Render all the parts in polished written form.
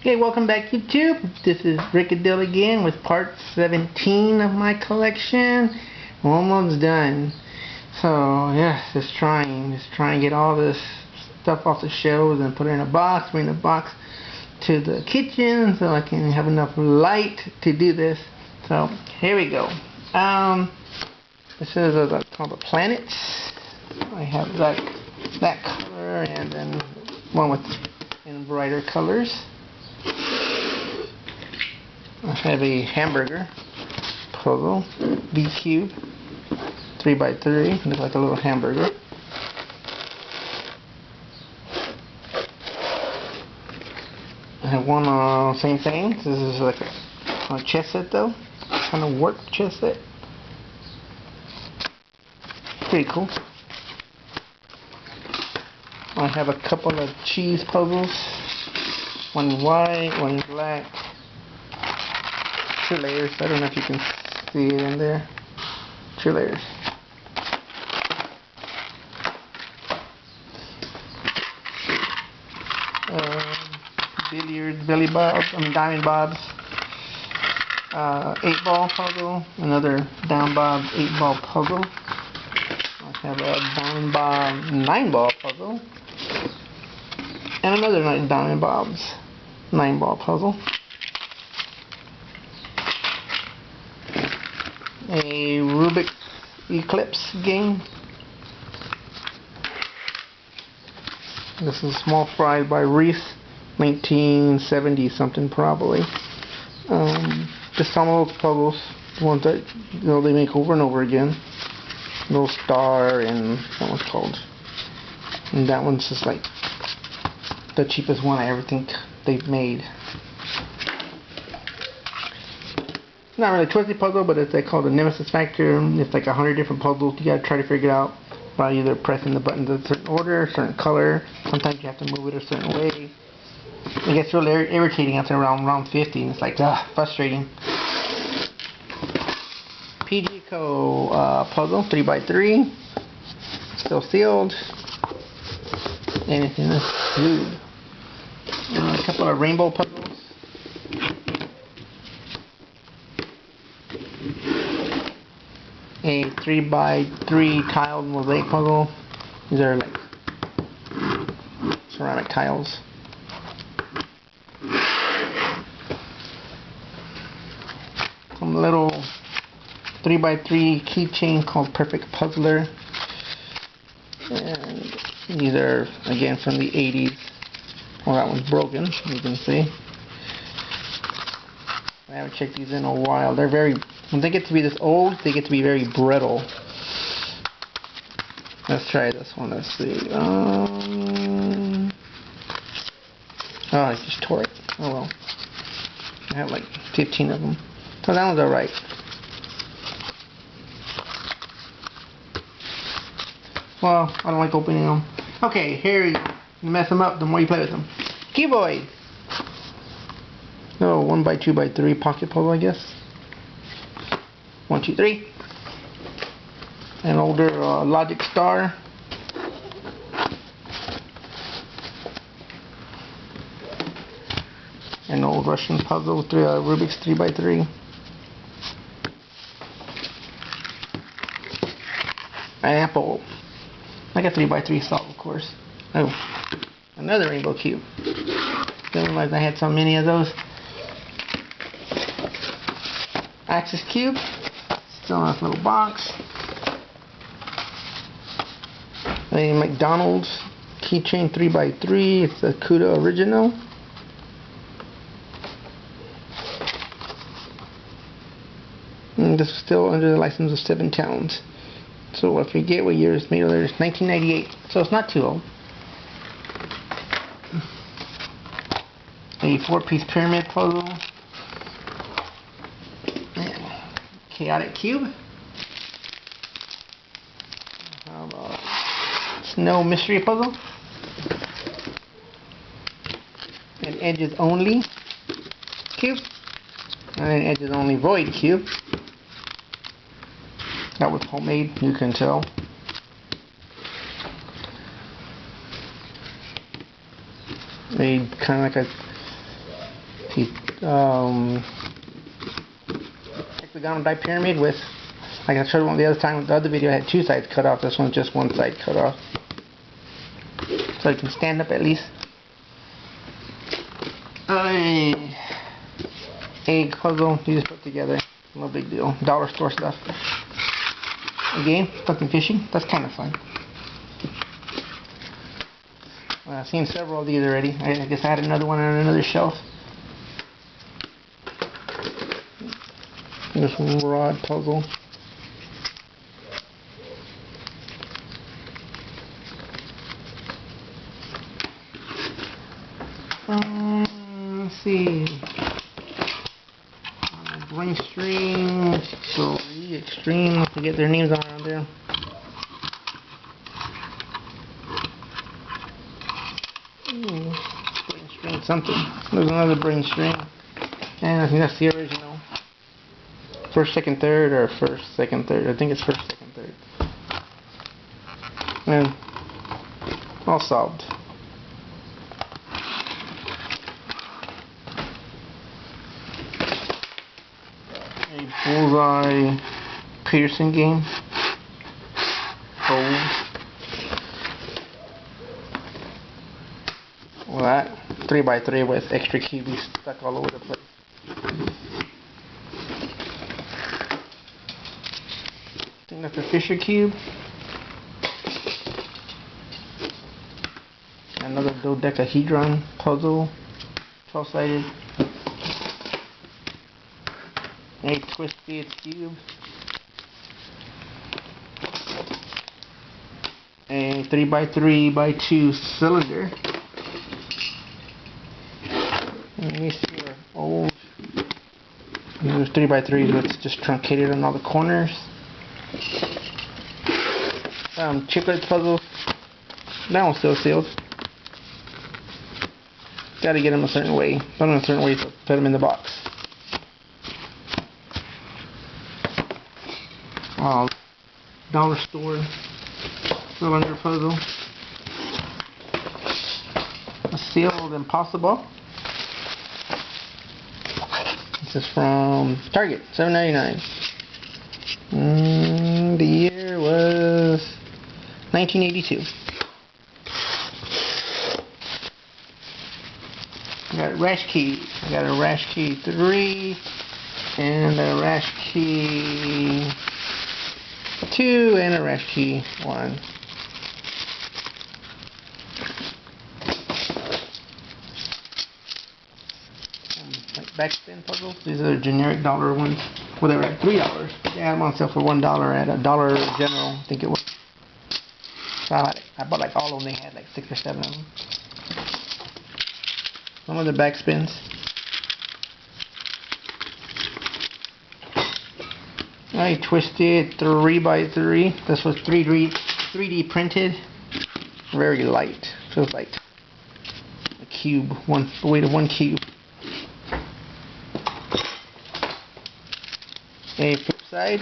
Okay, welcome back YouTube. This is Rickadil again with part 17 of my collection. Almost done. So yes, just trying to get all this stuff off the shelves and put it in a box, bring the box to the kitchen so I can have enough light to do this. So here we go. This is called the planets. I have that color and then one with in brighter colors. I have a hamburger puzzle, B cube, 3x3, looks like a little hamburger. I have one same thing. This is like a chess set though, kind of warped chess set. Pretty cool. I have a couple of cheese puzzles, one white, one black. 2 layers. I don't know if you can see it in there. 2 layers. Billiards, diamond bobs. 8-ball puzzle. Another down bob 8-ball puzzle. I have a diamond bob 9-ball puzzle. And another diamond bobs 9-ball puzzle. A Rubik Eclipse game. This is small fry by Reese, 1970 something probably. Just some of those puzzles, the ones that they make over and over again. Little star and that one's called. And that one's just like the cheapest one I ever think they've made. Not really a Twisty puzzle, but it's called the Nemesis Factor. It's like 100 different puzzles. You gotta try to figure it out by either pressing the buttons in a certain order, a certain color. Sometimes you have to move it a certain way. It gets really irritating after around 50, and it's like frustrating. PG-Co puzzle, 3x3, still sealed, and it's in a tube. A couple of rainbow puzzles. A 3x3 tiled mosaic puzzle. These are like ceramic tiles. Some little 3x3 keychain called Perfect Puzzler. And these are again from the 80s. Well, that one's broken, you can see. I haven't checked these in a while. They're when they get to be this old, they get to be very brittle. Let's try this one. Let's see. Oh, I just tore it. Oh well. I have like 15 of them. So that one's alright. Well, I don't like opening them. Okay, here you go. You mess them up, the more you play with them. Keyboard! Oh, 1x2x3 pocket puzzle, I guess. 1, 2, 3. An older Logic Star. An old Russian puzzle with Rubik's 3x3. An apple. Like a 3x3 solve, of course. Oh, another rainbow cube. Didn't realize I had so many of those. Axis cube. Still in this little box. A McDonald's keychain 3x3. It's a Cuda original. And this is still under the license of 7 Towns. So I forget what year it's made. It's 1998. So it's not too old. A 4-piece pyramid puzzle. Chaotic cube. How about snow mystery puzzle? An edges only cube. And an edges only void cube. That was homemade, you can tell. Made kind of like a the hexagonal die pyramid with, like I showed one the other time, the other video had two sides cut off. This one's just one side cut off, so it can stand up at least. Egg puzzle you just put together, no big deal. Dollar store stuff. Again, fucking fishing. That's kind of fun. Well, I've seen several of these already. I guess I had another one on another shelf. This one rod puzzle. Let's see. Ring string, extreme. I forget their names around there. Brain string something. There's another brain string, and I think that's the original. First, second, third, or first, second, third. I think it's first, second, third. And all solved. A bullseye Peterson game. Old. Well, that 3x3 with extra cubes stuck all over the place. I think that's a Fisher cube. Another dodecahedron puzzle, 12-sided. A Twisty cube. A 3x3x2 cylinder. And these two are old. There's 3x3s where it's just truncated on all the corners. Chiclet puzzles. That one's still sealed. Gotta get them a certain way. Put them in a certain way to put them in the box. Dollar store cylinder puzzle. A sealed Impossible. This is from Target, $7.99. The year was 1982. I got a Rash Key. I got a Rash Key 3 and a Rash Key 2 and a Rash Key 1. Like backspin puzzles. These are generic dollar ones. Well, they were at $3. But they had them on sale for $1 at a Dollar General, I think it was. So I bought like all of them. They had like 6 or 7 of them. Some of the backspins. I twisted 3x3. This was 3D printed. Very light. Feels like a cube. The weight of one cube. A flip side.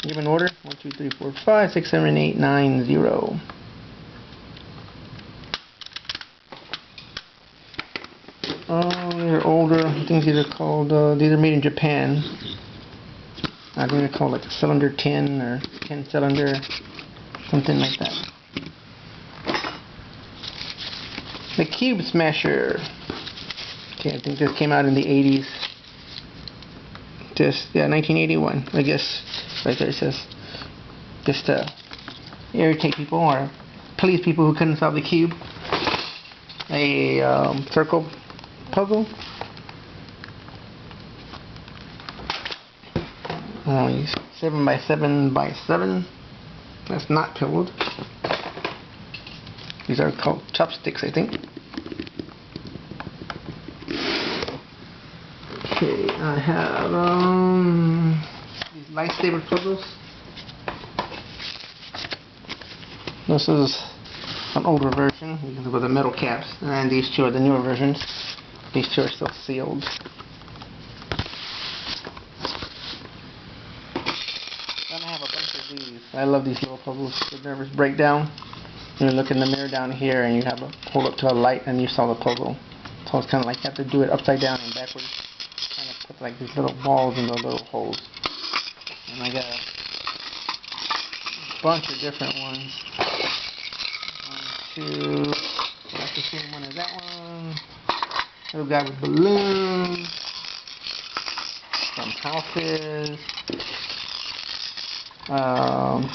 Given order 1, 2, 3, 4, 5, 6, 7, 8, 9, 0. They're older. I think these are called. These are made in Japan. I think they're called like a cylinder 10 or 10 cylinder, something like that. The Cube Smasher. Okay, I think this came out in the 80s. Yeah, 1981. I guess right there it says. Just to irritate people or please people who couldn't solve the cube. A circle puzzle. 7x7x7. That's not pillowed. These are called chopsticks, I think. Okay, I have these lightsaber puzzles. This is an older version with the metal caps, and these two are the newer versions. These two are still sealed. Then I have a bunch of these. I love these little puzzles. The nervous breakdown. You look in the mirror down here, and you have a hold up to a light, and you saw the puzzle. So it's kind of like you have to do it upside down and backwards. Kind of put like these little balls in the little holes. And I got a bunch of different ones. 1, 2, that's the same one as that one. Little guy with balloons. Some houses.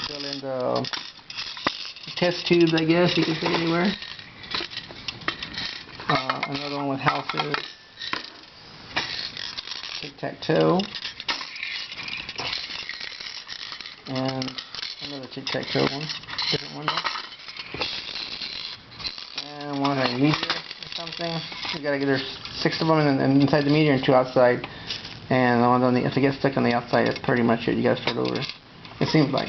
Still in the test tubes, I guess you could say they were. Another one with houses. Tic-tac-toe. And another tic-tac-toe one. Different one though. And one like meteor or something. You gotta get there's 6 of them and inside the meteor and 2 outside. And the one on the, if it gets stuck on the outside, that's pretty much it. You gotta start over. It seems like.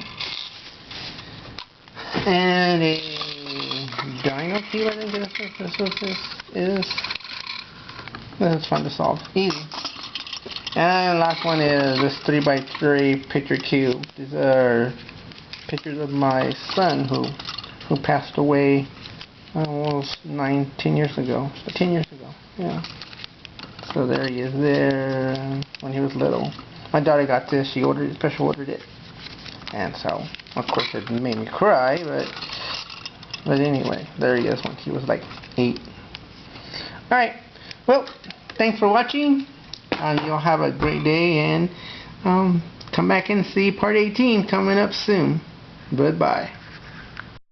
And a dino cube, I think this is. That's fun to solve. Easy. And last one is this 3x3 picture cube. These are pictures of my son who passed away almost 10 years ago. 10 years ago, yeah. So there he is there when he was little. My daughter got this. She special ordered it. And so, of course, it made me cry, but anyway, there he is when he was like 8. Alright, well, thanks for watching, and you'll have a great day, and come back and see part 18 coming up soon. Goodbye.